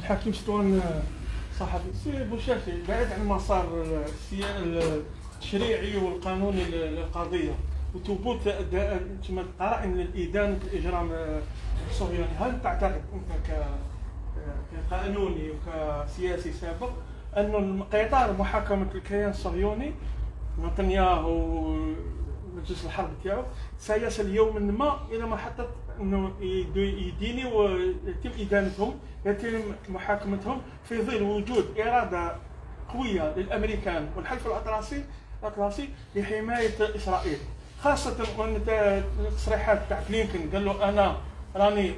الحكيم ستوان صحفي سي بوشاشي بعيد عن المسار التشريعي والقانوني للقضيه وثبوت كما قرائن للادانه الاجرام الصهيوني، هل تعتقد انت كقانوني وكسياسي سابق أن قطار محاكمه الكيان الصهيوني نتنياهو مجلس الحرب تاعو سيصل يوما ما الى محطه انه يديني ويتم ادانتهم، يتم محاكمتهم في ظل وجود اراده قويه للامريكان والحلف الاطلسي لحمايه اسرائيل، خاصه ان التصريحات تاع بلينكن قال له انا راني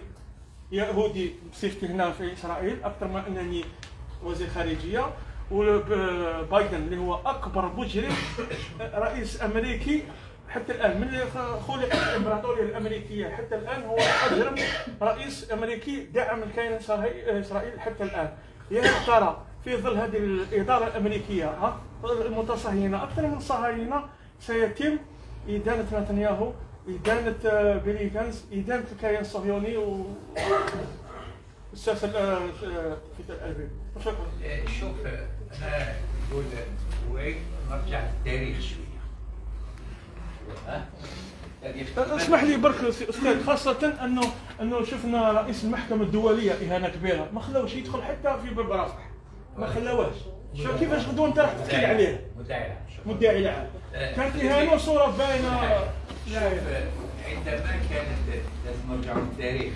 يهودي بصفتي هنا في اسرائيل اكثر ما انني وزير خارجيه، وبايدن اللي هو اكبر مجرم رئيس امريكي حتى الان من خلقت الامبراطوريه الامريكيه حتى الان هو اجرم رئيس امريكي دعم الكيان اسرائيل حتى الان. يا ترى في ظل هذه الاداره الامريكيه المتصهينه اكثر من الصهاينه سيتم ادانه نتنياهو، ادانه بيني غانتس، ادانه الكيان الصهيوني والسياسه في تل ابيب؟ شوف انا نقول وين نرجع للتاريخ شويه. اسمح لي برك استاذ، خاصه انه شفنا رئيس المحكمه الدوليه اهانه كبيره ما خلاوش يدخل حتى في باب رفح، ما خلاوهاش. شوف كيفاش غدوه انت راح تحكي عليه مدعي العام كانت اهانه صوره باينه. عندما كانت لازم نرجعوا للتاريخ